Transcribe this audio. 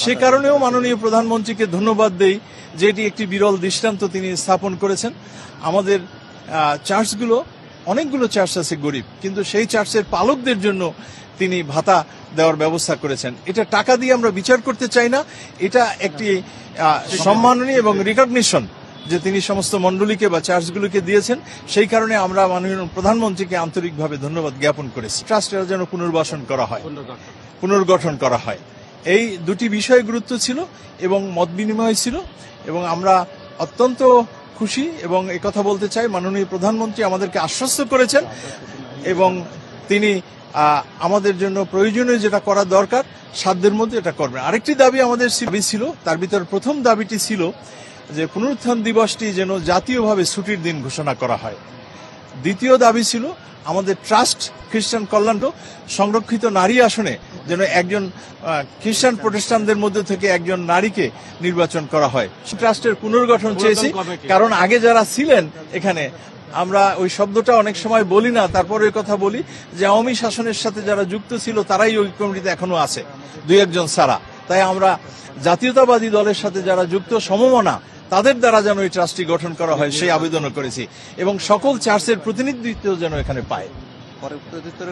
সে কারণেও মাননীয় প্রধানমন্ত্রীকে ধন্যবাদ দেই যে এটি একটি বিরল দৃষ্টান্ত তিনি স্থাপন করেছেন। আমাদের চার্চগুলো, অনেকগুলো চার্চ আছে গরিব, কিন্তু সেই চার্চের পালকদের জন্য তিনি ভাতা দেওয়ার ব্যবস্থা করেছেন। এটা টাকা দিয়ে আমরা বিচার করতে চাই না, এটা একটি সম্মাননীয় এবং রিকগনিশন যে তিনি সমস্ত মণ্ডলীকে বা চার্চগুলোকে দিয়েছেন। সেই কারণে আমরা মাননীয় প্রধানমন্ত্রীকে আন্তরিকভাবে ধন্যবাদ জ্ঞাপন করেছি। ট্রাস্টটা যেন পুনর্গঠন করা হয়, এই দুটি বিষয়ে গুরুত্ব ছিল এবং মত বিনিময় ছিল, এবং আমরা অত্যন্ত খুশি এবং একথা বলতে চাই মাননীয় প্রধানমন্ত্রী আমাদেরকে আশ্বস্ত করেছেন এবং তিনি আমাদের জন্য প্রয়োজনীয় যেটা করা দরকার সাধ্যের মধ্যে এটা করবেন। আরেকটি দাবি আমাদের ছিল, তার ভিতর প্রথম দাবিটি ছিল যে পুনরুত্থান দিবসটি যেন জাতীয়ভাবে ছুটির দিন ঘোষণা করা হয়। দ্বিতীয় দাবি ছিল আমাদের ট্রাস্ট খ্রিস্টান কল্যাণ সংরক্ষিত নারী আসনে যেন একজন খ্রিস্টান প্রতিষ্ঠানদের মধ্যে থেকে একজন নারীকে নির্বাচন করা হয়। ট্রাস্টের পুনর্গঠন চেয়েছি, কারণ আগে যারা ছিলেন এখানে, আমরা ওই শব্দটা অনেক সময় বলি না, তারপরে ওই কথা বলি যে আওয়ামী শাসনের সাথে যারা যুক্ত ছিল তারাই ওই কমিটিতে এখনো আছে, দুই একজন ছাড়া। তাই আমরা জাতীয়তাবাদী দলের সাথে যারা যুক্ত সমমনা, তাদের দ্বারা যেন এই ট্রাস্টটি গঠন করা হয় সেই আবেদনও করেছি, এবং সকল চার্চের প্রতিনিধিত্ব যেন এখানে পায়।